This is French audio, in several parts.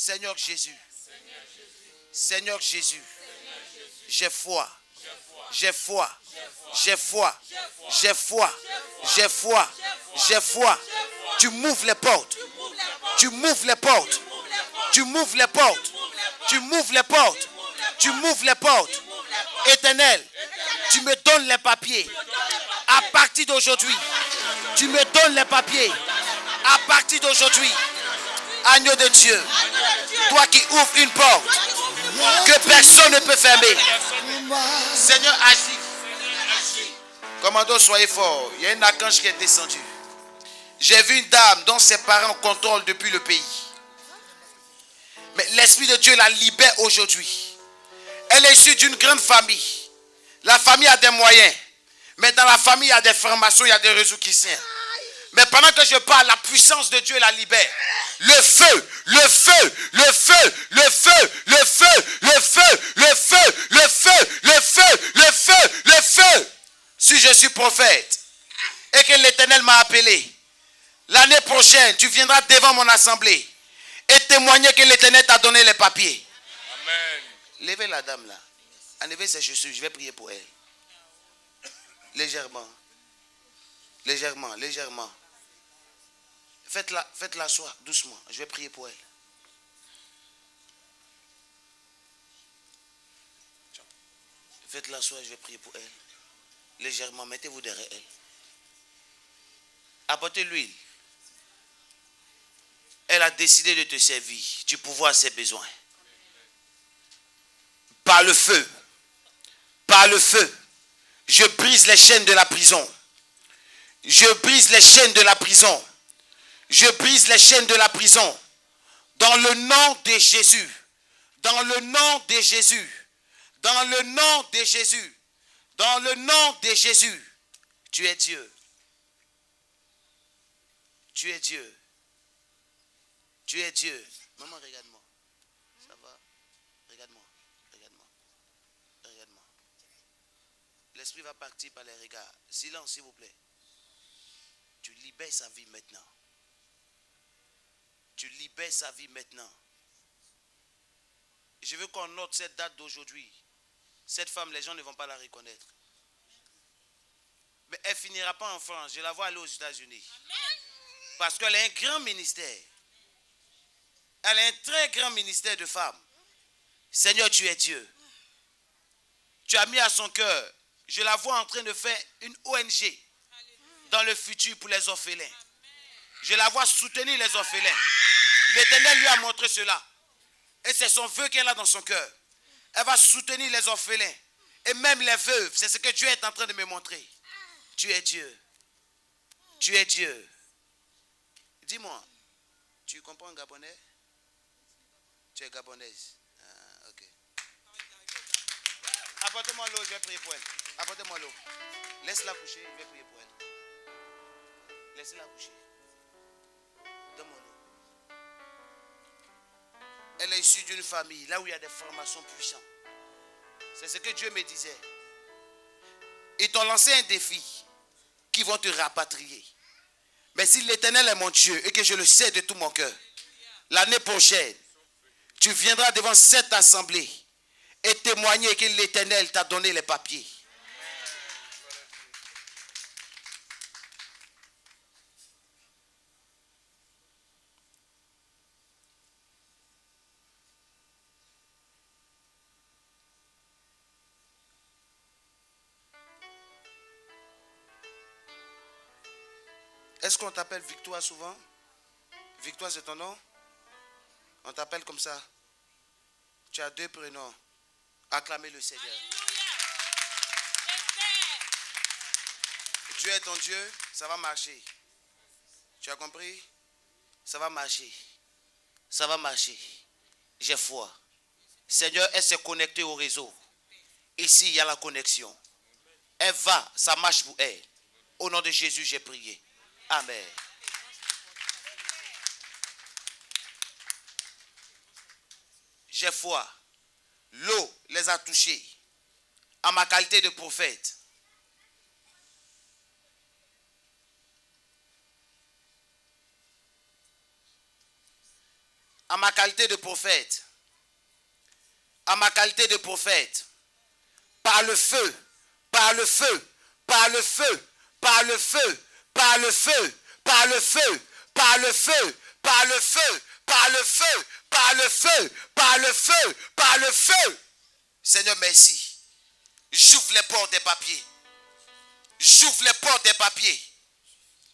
Seigneur Jésus. Seigneur Jésus. J'ai foi. J'ai foi. J'ai foi. J'ai foi. J'ai foi. J'ai foi. Tu m'ouvres les portes. Tu m'ouvres les portes. Tu m'ouvres les portes. Tu m'ouvres les portes. Tu m'ouvres les portes. Éternel, tu me donnes les papiers. À partir d'aujourd'hui, tu me donnes les papiers. À partir d'aujourd'hui, agneau de Dieu, toi qui ouvres une porte que personne ne peut fermer. Seigneur, agis. Commando, soyez fort. Il y a un archange qui est descendu. J'ai vu une dame dont ses parents contrôlent depuis le pays. Mais l'Esprit de Dieu la libère aujourd'hui. Elle est issue d'une grande famille. La famille a des moyens. Mais dans la famille, il y a des formations, il y a des résurrections. Mais pendant que je parle, la puissance de Dieu la libère. Le feu, le feu, le feu, le feu, le feu, le feu, le feu, le feu, le feu, le feu, le feu. Si je suis prophète et que l'Éternel m'a appelé, l'année prochaine, tu viendras devant mon assemblée et témoigner que l'Éternel t'a donné les papiers. Amen. Levez la dame là. Enlevez ses chaussures, je vais prier pour elle. Légèrement. Légèrement, légèrement. Faites-la asseoir doucement. Je vais prier pour elle. Faites-la asseoir, je vais prier pour elle. Légèrement, mettez-vous derrière elle. Apportez l'huile. Elle a décidé de te servir. Tu pourvois ses besoins. Par le feu. Par le feu. Je brise les chaînes de la prison. Je brise les chaînes de la prison. Je brise les chaînes de la prison. Dans le nom de Jésus. Dans le nom de Jésus. Dans le nom de Jésus. Dans le nom de Jésus. Tu es Dieu. Tu es Dieu. Tu es Dieu. Maman, regarde-moi. Ça va? Regarde-moi. Regarde-moi. Regarde-moi. L'esprit va partir par les regards. Silence, s'il vous plaît. Tu libères sa vie maintenant. Tu libères sa vie maintenant. Je veux qu'on note cette date d'aujourd'hui. Cette femme, les gens ne vont pas la reconnaître. Mais elle ne finira pas en France. Je la vois aller aux États-Unis. Parce qu'elle a un grand ministère. Elle a un très grand ministère de femmes. Seigneur, tu es Dieu. Tu as mis à son cœur. Je la vois en train de faire une ONG dans le futur pour les orphelins. Je la vois soutenir les orphelins. L'Éternel lui a montré cela. Et c'est son vœu qu'elle a dans son cœur. Elle va soutenir les orphelins. Et même les veuves. C'est ce que Dieu est en train de me montrer. Tu es Dieu. Tu es Dieu. Dis-moi, tu comprends gabonais? Tu es gabonaise. Ah, ok. Apportez-moi l'eau, je vais prier pour elle. Apportez-moi l'eau. Laisse-la coucher, je vais prier pour elle. Laissez-la coucher. Donne-moi l'eau. Elle est issue d'une famille, là où il y a des formations puissantes. C'est ce que Dieu me disait. Ils t'ont lancé un défi qui vont te rapatrier. Mais si l'Éternel est mon Dieu et que je le sais de tout mon cœur, l'année prochaine, tu viendras devant cette assemblée et témoigner que l'Éternel t'a donné les papiers. Est-ce qu'on t'appelle Victoire souvent? Victoire, c'est ton nom? On t'appelle comme ça. Tu as deux prénoms. Acclamez le Seigneur. Dieu est ton Dieu, ça va marcher. Tu as compris? Ça va marcher. Ça va marcher. J'ai foi. Seigneur, elle s'est connectée au réseau. Ici, il y a la connexion. Elle va, ça marche pour elle. Au nom de Jésus, j'ai prié. Amen. J'ai foi. L'eau les a touchés. En ma qualité de prophète. à ma qualité de prophète, à ma qualité de prophète, par le feu, par le feu, par le feu, par le feu, par le feu, par le feu, par le feu, par le feu, par le feu, par le feu, par le feu, par le feu. Seigneur, merci. J'ouvre les portes des papiers. J'ouvre les portes des papiers.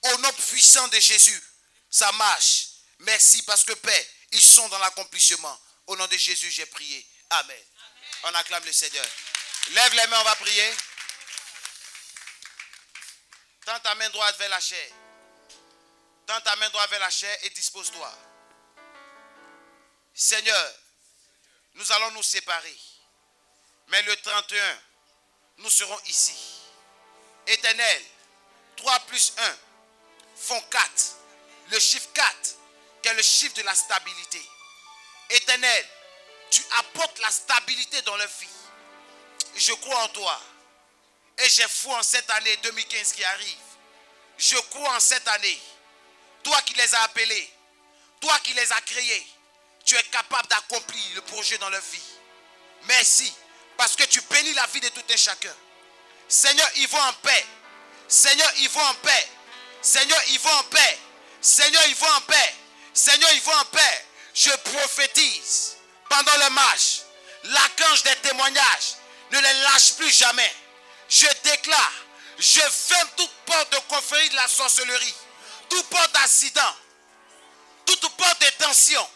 Au nom puissant de Jésus, ça marche. Merci parce que Père, ils sont dans l'accomplissement. Au nom de Jésus, j'ai prié. Amen. On acclame le Seigneur. Lève les mains, on va prier. Tends ta main droite vers la chair. Tends ta main droite vers la chair et dispose-toi. Seigneur, nous allons nous séparer. Mais le 31, nous serons ici. Éternel, 3 plus 1 font 4. Le chiffre 4, qui est le chiffre de la stabilité. Éternel, tu apportes la stabilité dans leur vie. Je crois en toi. Et j'ai foi en cette année 2015 qui arrive. Je crois en cette année. Toi qui les as appelés, toi qui les as créés, tu es capable d'accomplir le projet dans leur vie. Merci, parce que tu bénis la vie de tout un chacun. Seigneur, ils vont en paix. Seigneur, ils vont en paix. Seigneur, ils vont en paix. Seigneur, ils vont en paix. Seigneur, ils vont en paix. Je prophétise pendant le marche. L'archange des témoignages ne les lâche plus jamais. Je déclare, je ferme toute porte de confrérie de la sorcellerie, toute porte d'accident, toute porte de tension.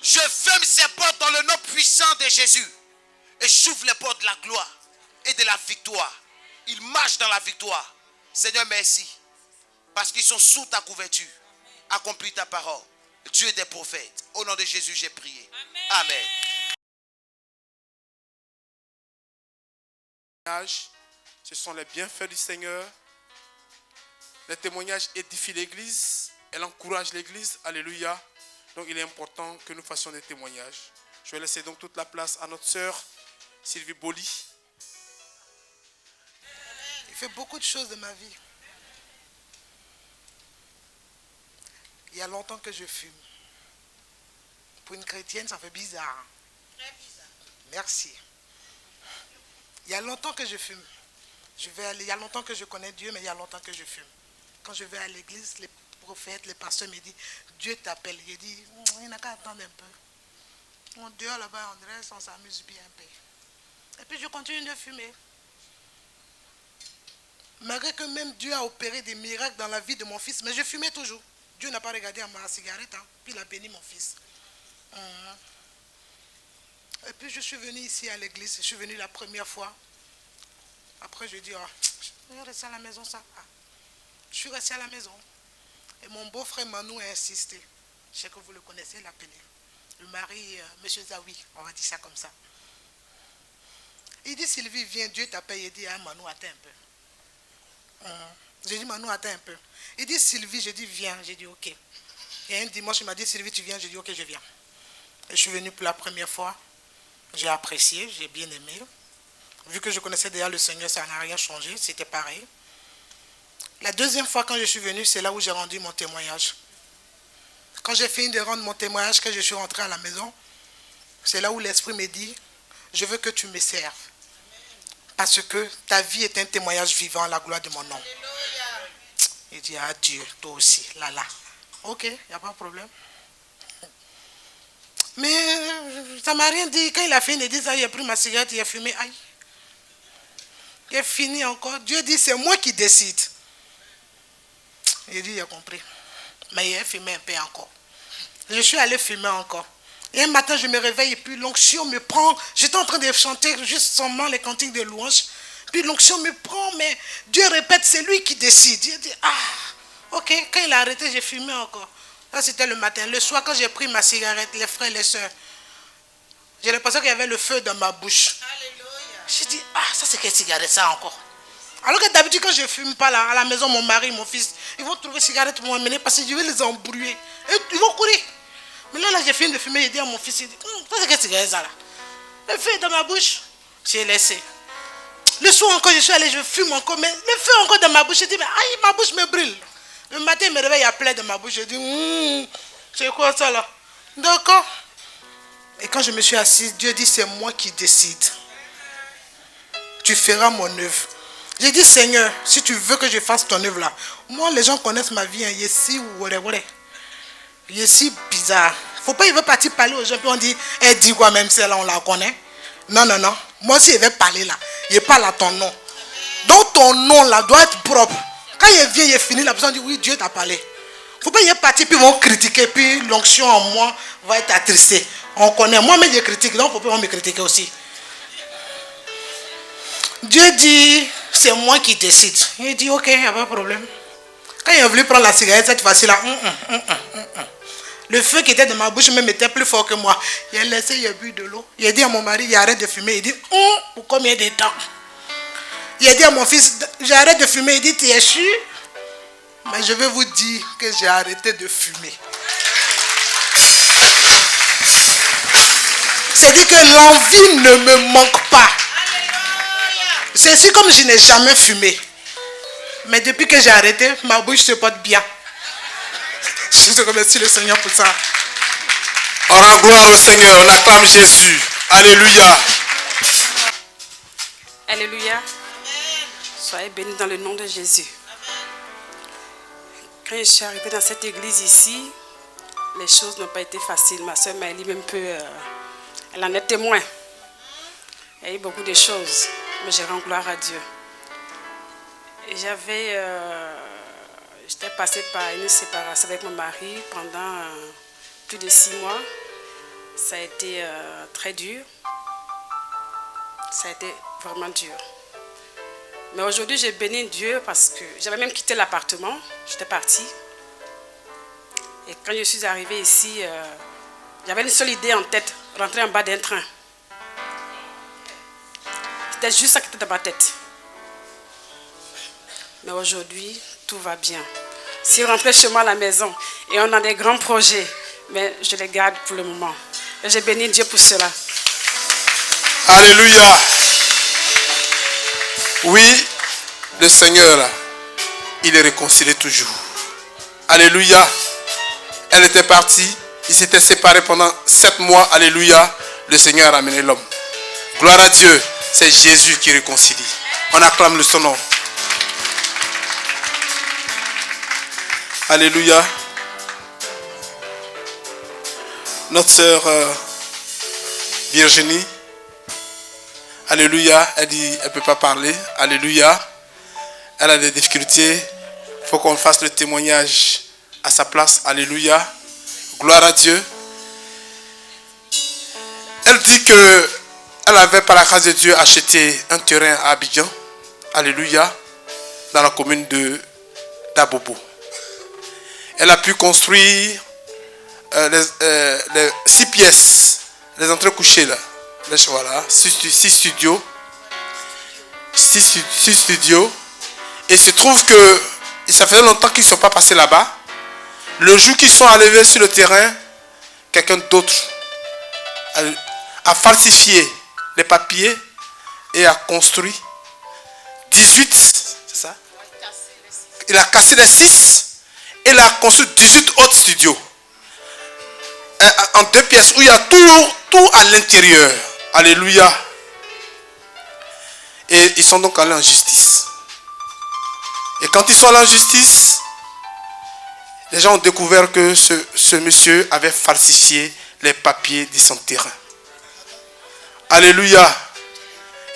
Je ferme ces portes dans le nom puissant de Jésus. Et j'ouvre les portes de la gloire et de la victoire. Ils marchent dans la victoire. Seigneur, merci. Parce qu'ils sont sous ta couverture. Accomplis ta parole. Dieu des prophètes. Au nom de Jésus, j'ai prié. Amen. Ce sont les bienfaits du Seigneur. Les témoignages édifient l'église. Elle encourage l'église. Alléluia. Donc il est important que nous fassions des témoignages. Je vais laisser donc toute la place à notre sœur Sylvie Boli. Il fait beaucoup de choses de ma vie. Il y a longtemps que je fume. Pour une chrétienne, ça fait bizarre. Très bizarre. Merci. Il y a longtemps que je fume. Il y a longtemps que je connais Dieu, mais il y a longtemps que je fume. Quand je vais à l'église, les prophètes, les pasteurs me disent, Dieu t'appelle. Je dis, il n'a qu'à attendre un peu. On dehors là-bas, on reste, on s'amuse bien un peu. Et puis je continue de fumer. Malgré que même Dieu a opéré des miracles dans la vie de mon fils, mais je fumais toujours. Dieu n'a pas regardé à ma cigarette, hein, puis il a béni mon fils. Et puis je suis venu ici à l'église, je suis venu la première fois. Après je dis, je vais rester à la maison ça. Je suis resté à la maison. Et mon beau-frère Manou a insisté. Je sais que vous le connaissez, l'appelé. Le mari, M. Zawi, on va dire ça comme ça. Il dit, Sylvie, viens, Dieu t'appelle. Il dit, Manou, attends un peu. J'ai dit, Manou, attends un peu. Il dit, Sylvie, je dis, viens. J'ai dit, ok. Et un dimanche, il m'a dit, Sylvie, tu viens. J'ai dit, ok, je viens. Et je suis venu pour la première fois. J'ai apprécié, j'ai bien aimé. Vu que je connaissais déjà le Seigneur, ça n'a rien changé, c'était pareil. La deuxième fois, quand je suis venu, c'est là où j'ai rendu mon témoignage. Quand j'ai fini de rendre mon témoignage, que je suis rentré à la maison, c'est là où l'Esprit me dit, je veux que tu me serves. Parce que ta vie est un témoignage vivant à la gloire de mon nom. Il dit, Dieu, toi aussi, là. Ok, il n'y a pas de problème. Mais ça ne m'a rien dit. Quand il a fini de dire ça, il a pris ma cigarette, il a fumé. Aïe. Il a fini encore. Dieu dit, c'est moi qui décide. Il dit, il a compris. Mais il a fumé un peu encore. Je suis allé fumer encore. Et un matin, je me réveille et puis l'onction me prend. J'étais en train de chanter juste seulement les cantiques de louange. Puis l'onction me prend, mais Dieu répète, c'est lui qui décide. Il dit, ok. Quand il a arrêté, j'ai fumé encore. Ça, c'était le matin. Le soir, quand j'ai pris ma cigarette, les frères et les sœurs, j'ai l'impression qu'il y avait le feu dans ma bouche. J'ai dit, ça c'est quelle cigarette ça encore? Alors que d'habitude, quand je ne fume pas là, à la maison, mon mari, mon fils, ils vont trouver cigarette pour m'emmener parce que je vais les embrouiller. Et ils vont courir. Mais là, j'ai fini de fumer, j'ai dit à mon fils, il dit, ça c'est quelle cigarette ça là? Le feu est dans ma bouche. J'ai laissé. Le soir encore, je suis allé, je fume encore, mais le feu encore dans ma bouche. J'ai dit, mais aïe, ma bouche me brûle. Le matin, il me réveille, il y a plein dans ma bouche. Je dis, c'est quoi ça là? D'accord. Et quand je me suis assise, Dieu dit, c'est moi qui décide. Tu feras mon œuvre. J'ai dit, Seigneur, si tu veux que je fasse ton œuvre là, moi les gens connaissent ma vie, hein, ici ou whatever. Ici bizarre. Faut pas, il veut partir parler aux gens, puis on dit, elle dit quoi même celle-là, on la connaît. Non, non, non. Moi si il veut parler là, il parle à ton nom. Donc ton nom là doit être propre. Quand il vient, il est fini, la personne dit, oui, Dieu t'a parlé. Faut pas y partir, puis ils vont critiquer, puis l'onction en moi va être attristée. On connaît, moi-même je critique, donc faut pas me critiquer aussi. Dieu dit, c'est moi qui décide. Il dit, ok, il n'y a pas de problème. Quand il a voulu prendre la cigarette, cette fois-ci-là, le feu qui était dans ma bouche même était plus fort que moi. Il a laissé, il a bu de l'eau. Il a dit à mon mari, il arrête de fumer. Il dit, pour combien de temps? Il a dit à mon fils, j'arrête de fumer. Il dit, tu es sûr? Mais je vais vous dire que j'ai arrêté de fumer. C'est-à-dire que l'envie ne me manque pas. C'est si comme je n'ai jamais fumé. Mais depuis que j'ai arrêté, ma bouche se porte bien. Je te remercie le Seigneur pour ça. On rend gloire au Seigneur, on acclame Jésus. Alléluia. Alléluia. Soyez bénis dans le nom de Jésus. Quand je suis arrivée dans cette église ici, les choses n'ont pas été faciles. Ma soeur Maëlie même elle en est témoin. Il y a eu beaucoup de choses, mais je rends gloire à Dieu. Et j'étais passée par une séparation avec mon mari pendant plus de 6 mois. Ça a été très dur. Ça a été vraiment dur. Mais aujourd'hui, j'ai béni Dieu parce que j'avais même quitté l'appartement. J'étais partie. Et quand je suis arrivée ici, j'avais une seule idée en tête, rentrer en bas d'un train. C'était juste ça qui était dans ma tête. Mais aujourd'hui, tout va bien. Si on rentrait chez moi à la maison et on a des grands projets, mais je les garde pour le moment. Et j'ai béni Dieu pour cela. Alléluia. Oui, le Seigneur, il est réconcilié toujours. Alléluia. Elle était partie, ils s'étaient séparés pendant 7 mois. Alléluia. Le Seigneur a ramené l'homme. Gloire à Dieu. C'est Jésus qui réconcilie. On acclame son nom. Alléluia. Notre sœur Virginie, alléluia, elle dit, elle ne peut pas parler, alléluia. Elle a des difficultés, il faut qu'on fasse le témoignage à sa place, alléluia. Gloire à Dieu. Elle dit que elle avait par la grâce de Dieu acheté un terrain à Abidjan, alléluia, dans la commune d'Abobo. Elle a pu construire les 6 pièces, les entrées couchées là. Voilà, 6 studios. 6 studios. Et il se trouve que ça faisait longtemps qu'ils ne sont pas passés là-bas. Le jour qu'ils sont arrivés sur le terrain, quelqu'un d'autre a falsifié les papiers et a construit 18, c'est ça? Il a cassé les 6 et il a construit 18 autres studios. En 2 pièces où il y a tout à l'intérieur. Alléluia. Et ils sont donc allés en justice. Et quand ils sont allés en justice, les gens ont découvert que ce monsieur avait falsifié les papiers de son terrain. Alléluia.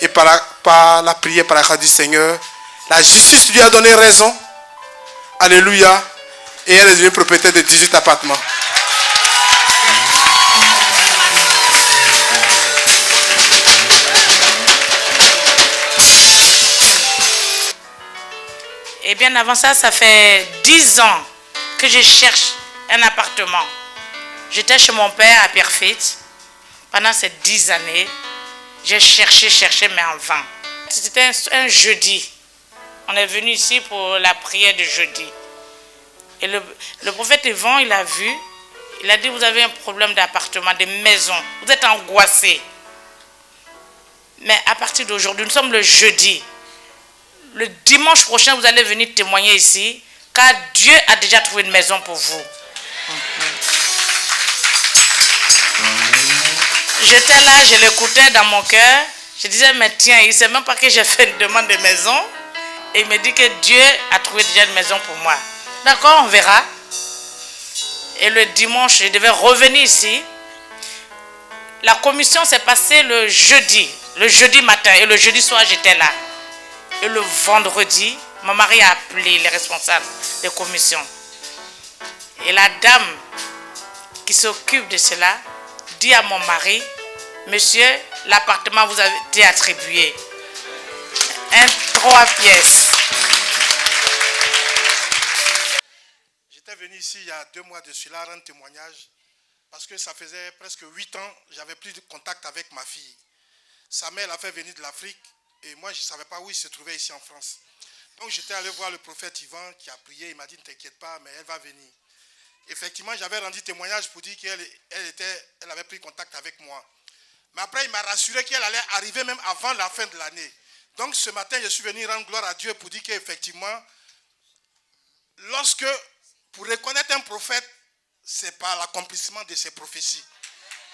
Et par la prière, par la grâce du Seigneur, la justice lui a donné raison. Alléluia. Et elle est devenue propriétaire de 18 appartements. Et bien avant ça, ça fait 10 ans que je cherche un appartement. J'étais chez mon père à Pierrefitte. Pendant ces 10 années, j'ai cherché, mais en vain. C'était un jeudi. On est venu ici pour la prière de jeudi. Et le prophète Yvon, il a vu. Il a dit, vous avez un problème d'appartement, de maison. Vous êtes angoissé. Mais à partir d'aujourd'hui, nous sommes le jeudi. Le dimanche prochain, vous allez venir témoigner ici, car Dieu a déjà trouvé une maison pour vous. J'étais là, je l'écoutais dans mon cœur. Je disais, mais tiens, il ne sait même pas que j'ai fait une demande de maison. Et il me dit que Dieu a trouvé déjà une maison pour moi. D'accord, on verra. Et le dimanche, je devais revenir ici. La commission s'est passée le jeudi matin. Et le jeudi soir, j'étais là. Et le vendredi, mon mari a appelé les responsables des commissions. Et la dame qui s'occupe de cela dit à mon mari, monsieur, l'appartement vous a été attribué. 3 pièces. J'étais venu ici il y a 2 mois de cela rendre témoignage parce que ça faisait presque 8 ans, j'avais plus de contact avec ma fille. Sa mère l'a fait venir de l'Afrique et moi je ne savais pas où il se trouvait ici en France. Donc j'étais allé voir le prophète Yvan qui a prié, il m'a dit ne t'inquiète pas, mais elle va venir. Effectivement, j'avais rendu témoignage pour dire qu'elle avait pris contact avec moi. Mais après, il m'a rassuré qu'elle allait arriver même avant la fin de l'année. Donc ce matin, je suis venu rendre gloire à Dieu pour dire qu'effectivement, pour reconnaître un prophète, c'est par l'accomplissement de ses prophéties.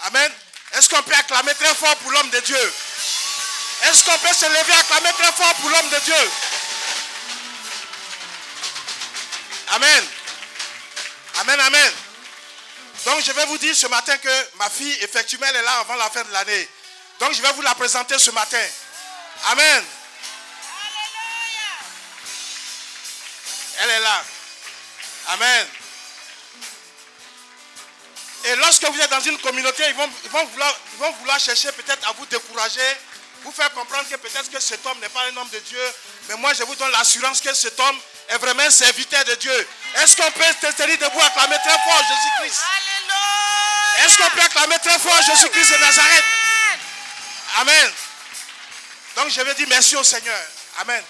Amen. Est-ce qu'on peut acclamer très fort pour l'homme de Dieu? Est-ce qu'on peut se lever et acclamer très fort pour l'homme de Dieu? Amen. Amen, amen. Donc je vais vous dire ce matin que ma fille, effectivement, elle est là avant la fin de l'année. Donc je vais vous la présenter ce matin. Amen. Elle est là. Amen. Et lorsque vous êtes dans une communauté, ils vont vouloir chercher peut-être à vous décourager, vous faire comprendre que peut-être que cet homme n'est pas un homme de Dieu. Mais moi, je vous donne l'assurance que cet homme est vraiment un serviteur de Dieu. Est-ce qu'on peut se tenir debout, acclamer très fort Jésus-Christ? Est-ce qu'on peut acclamer très fort Jésus-Christ de Nazareth? Amen. Donc je vais dire merci au Seigneur. Amen.